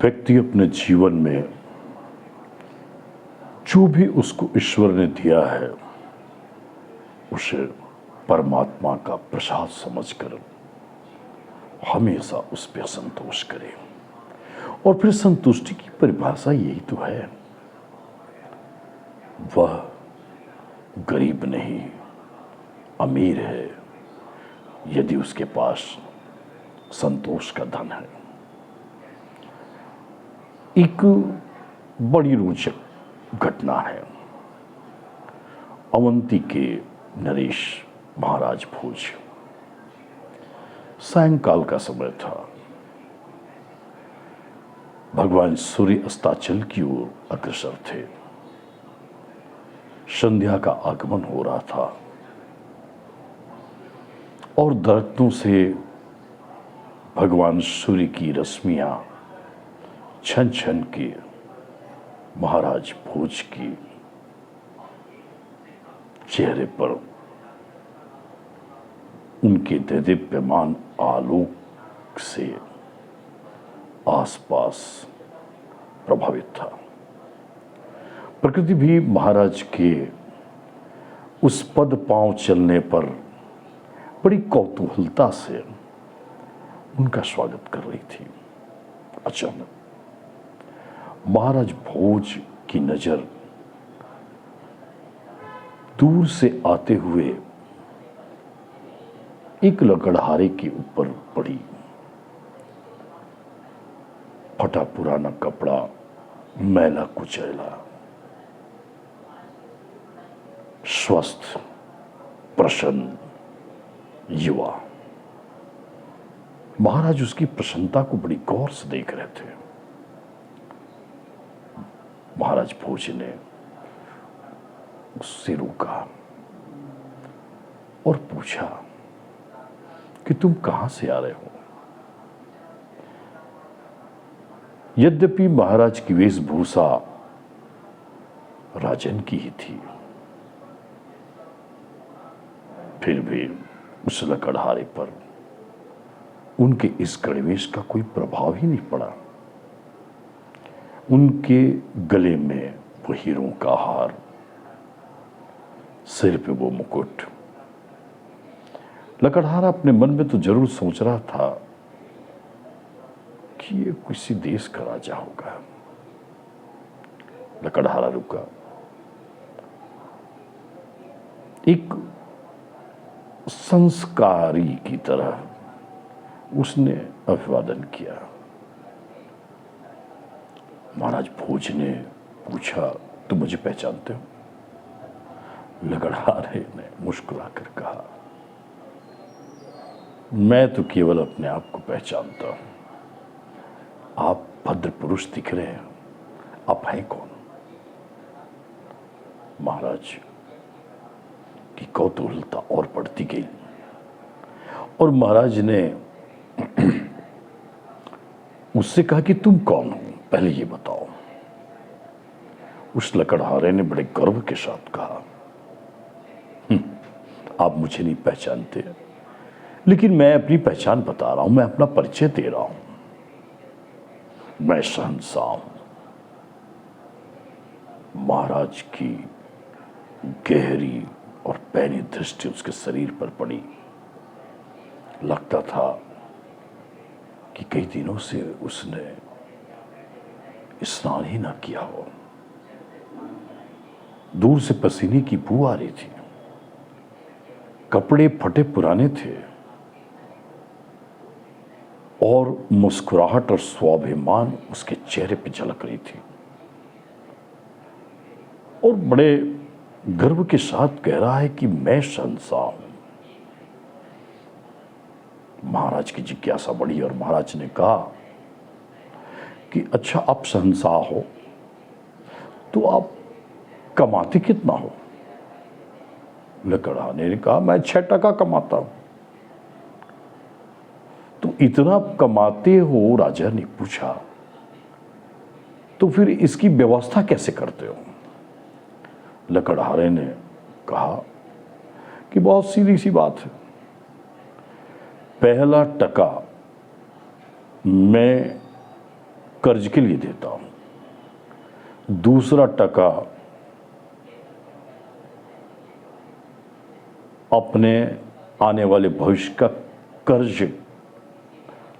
व्यक्ति अपने जीवन में जो भी उसको ईश्वर ने दिया है उसे परमात्मा का प्रसाद समझकर हमेशा उस पर संतोष करे। और फिर संतुष्टि की परिभाषा यही तो है, वह गरीब नहीं अमीर है यदि उसके पास संतोष का धन है। एक बड़ी रोचक घटना है। अवंती के नरेश महाराज भोज, सायंकाल का समय था। भगवान सूर्य अस्ताचल की ओर अग्रसर थे। संध्या का आगमन हो रहा था और दरख्तों से भगवान सूर्य की रश्मियां छन छन के महाराज भोज की चेहरे पर उनके देदीप्यमान आलोक से आसपास प्रभावित था। प्रकृति भी महाराज के उस पद पांव चलने पर बड़ी कौतूहलता से उनका स्वागत कर रही थी। अचानक महाराज भोज की नजर दूर से आते हुए एक लकड़हारे के ऊपर पड़ी। फटा पुराना कपड़ा, मैला कुचैला, स्वस्थ प्रसन्न युवा। महाराज उसकी प्रसन्नता को बड़ी गौर से देख रहे थे। महाराज भोज ने उससे रोका और पूछा कि तुम कहां से आ रहे हो। यद्यपि महाराज की वेशभूषा राजन की ही थी, फिर भी उस लकड़हारे पर उनके इस गणवेश का कोई प्रभाव ही नहीं पड़ा। उनके गले में वो हीरों का हार, सिर पे वो मुकुट। लकड़हारा अपने मन में तो जरूर सोच रहा था कि ये किसी देश का राजा होगा। लकड़हारा रुका, एक संस्कारी की तरह उसने अभिवादन किया। महाराज भोज ने पूछा, तुम मुझे पहचानते हो? लकड़हारे ने मुस्कुराकर कहा, मैं तो केवल अपने आप को पहचानता हूं। आप भद्र पुरुष दिख रहे हैं, आप हैं कौन? महाराज की कौतूहलता और बढ़ती गई और महाराज ने उससे कहा कि तुम कौन हो, पहले ये बताओ। उस लकड़हारे ने बड़े गर्व के साथ कहा, आप मुझे नहीं पहचानते, लेकिन मैं अपनी पहचान बता रहा हूं, मैं अपना परिचय दे रहा हूं। मैं शहंशाह हूं। महाराज की गहरी और पैनी दृष्टि उसके शरीर पर पड़ी। लगता था कि कई दिनों से उसने स्नान ही ना किया हो। दूर से पसीने की बू आ रही थी, कपड़े फटे पुराने थे और मुस्कुराहट और स्वाभिमान उसके चेहरे पर झलक रही थी और बड़े गर्व के साथ कह रहा है कि मैं शहंशाह हूं। महाराज की जिज्ञासा बढ़ी और महाराज ने कहा कि अच्छा, आप शहंशाह हो तो आप कमाते कितना हो? लकड़हारे ने कहा, मैं 6 टका कमाता हूं। तो इतना कमाते हो? राजा ने पूछा, तो फिर इसकी व्यवस्था कैसे करते हो? लकड़हारे ने कहा कि बहुत सीधी सी बात है, पहला टका मैं कर्ज के लिए देता हूं, दूसरा टका अपने आने वाले भविष्य का कर्ज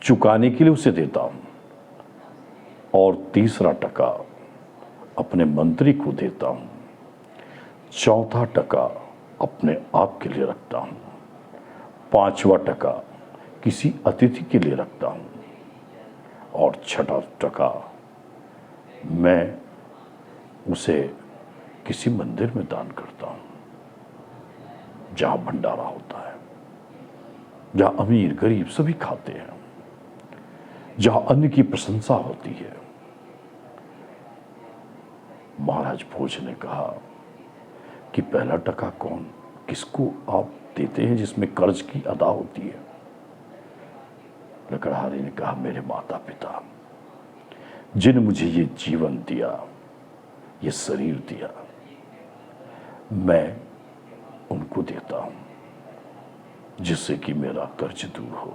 चुकाने के लिए उसे देता हूं, और तीसरा टका अपने मंत्री को देता हूं, चौथा टका अपने आप के लिए रखता हूं, पांचवा टका किसी अतिथि के लिए रखता हूं, और छठा टका मैं उसे किसी मंदिर में दान करता हूं, जहां भंडारा होता है, जहां अमीर गरीब सभी खाते हैं, जहां अन्न की प्रशंसा होती है। महाराज भोज ने कहा कि पहला टका कौन, किसको आप देते हैं जिसमें कर्ज की अदा होती है? लकड़हारे ने कहा, मेरे माता पिता जिन मुझे ये जीवन दिया, ये शरीर दिया, मैं उनको देता हूं जिससे कि मेरा कर्ज दूर हो।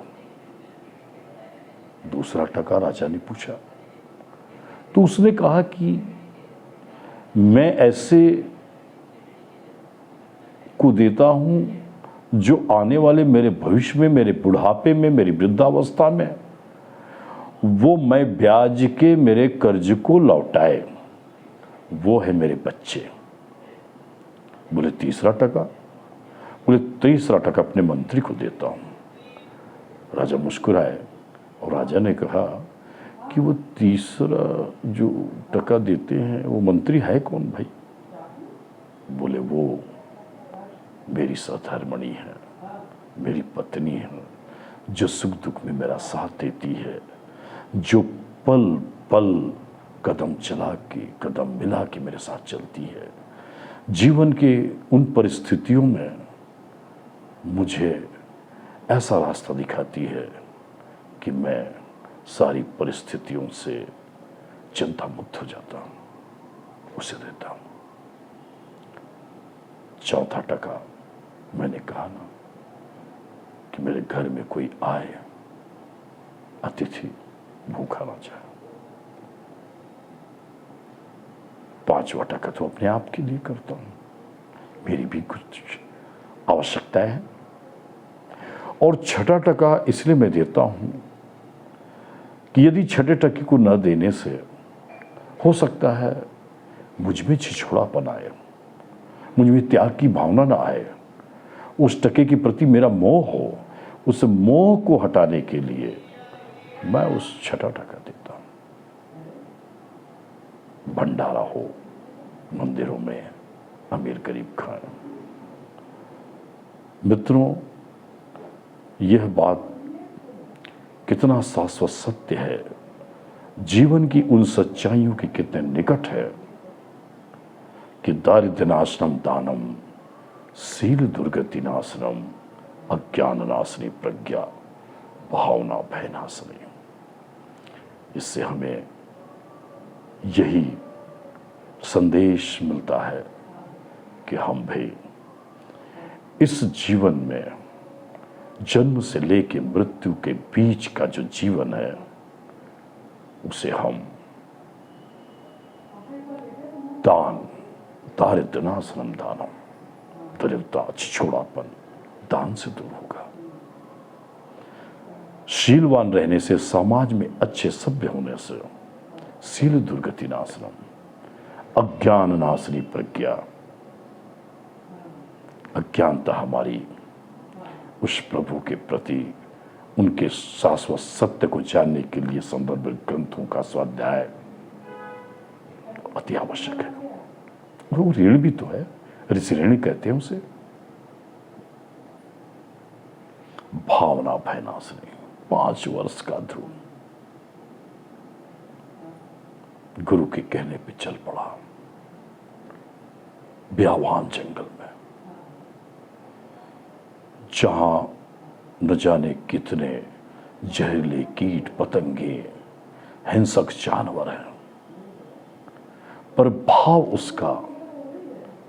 दूसरा टका राजा ने पूछा, तो उसने कहा कि मैं ऐसे को देता हूं जो आने वाले मेरे भविष्य में, मेरे बुढ़ापे में, मेरी वृद्धावस्था में वो मैं ब्याज के मेरे कर्ज को लौटाए, वो है मेरे बच्चे। बोले तीसरा टका? बोले तीसरा टका अपने मंत्री को देता हूं। राजा मुस्कुराए और राजा ने कहा कि वो तीसरा जो टका देते हैं वो मंत्री है कौन भाई? बोले वो मेरी सहधर्मणी है, मेरी पत्नी है, जो सुख दुख में मेरा साथ देती है, जो पल पल कदम चला के, कदम मिला के मेरे साथ चलती है। जीवन के उन परिस्थितियों में मुझे ऐसा रास्ता दिखाती है कि मैं सारी परिस्थितियों से चिंता मुक्त हो जाता हूं, उसे देता हूं। चौथा टका मैंने कहा ना कि मेरे घर में कोई आए, अतिथि भूखा ना जाए। पांचवा टका तो अपने आप के लिए करता हूं, मेरी भी कुछ आवश्यकताएं हैं। और छठा टका इसलिए मैं देता हूं कि यदि छठे टके को न देने से हो सकता है मुझ में छिछोड़ापन आए, मुझ में त्याग की भावना ना आए, उस टके के प्रति मेरा मोह हो, उस मोह को हटाने के लिए मैं उस छठा टका देता हूं। भंडारा हो मंदिरों में, अमीर गरीब खाए। मित्रों, यह बात कितना शाश्वत सत्य है, जीवन की उन सच्चाइयों के कितने निकट है कि दारिद्र्य नाशनम दानम, शील दुर्गति नाशनम, अज्ञान नाशनी प्रज्ञा, भावना भय नाशनी। इससे हमें यही संदेश मिलता है कि हम भी इस जीवन में जन्म से लेकर मृत्यु के बीच का जो जीवन है उसे हम दान, दारिद्र्य नाशनम दानम, दरिद्रता छिछोड़ापन दान से दूर होगा। शीलवान रहने से, समाज में अच्छे सभ्य होने से, शील दुर्गति नाशनम, अज्ञान नाशनी प्रज्ञा, अज्ञानता हमारी उस प्रभु के प्रति उनके शाश्वत सत्य को जानने के लिए संदर्भ ग्रंथों का स्वाध्याय अति आवश्यक है। वो ऋण भी तो है, ऋषि ऋण कहते हैं उसे। भावना भय नाशनी, 5 वर्ष का ध्रुव गुरु के कहने पे चल पड़ा ब्यावान जंगल में, जहां न जाने कितने जहरीले कीट पतंगे, हिंसक जानवर हैं, पर भाव उसका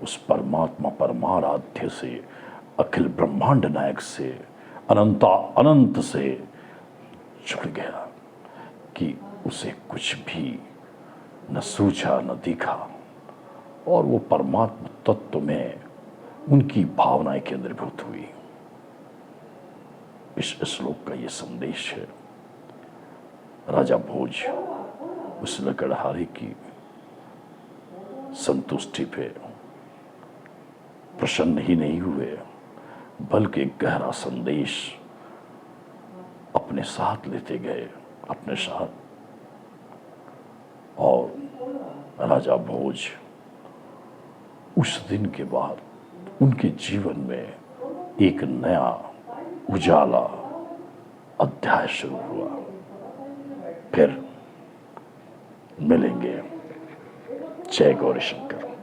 उस परमात्मा परमाराध्य से, अखिल ब्रह्मांड नायक से, अनंता अनंत से जुड़ गया कि उसे कुछ भी न सूझा न दिखा और वो परमात्म तत्व में उनकी भावनाएं केंद्रीभूत हुई। इस श्लोक का ये संदेश है। राजा भोज उस लकड़हारे की संतुष्टि पे प्रसन्न ही नहीं हुए, बल्कि गहरा संदेश अपने साथ लेते गए, अपने साथ। और राजा भोज उस दिन के बाद उनके जीवन में एक नया उजाला अध्याय शुरू हुआ। फिर मिलेंगे। जय गौरी शंकर।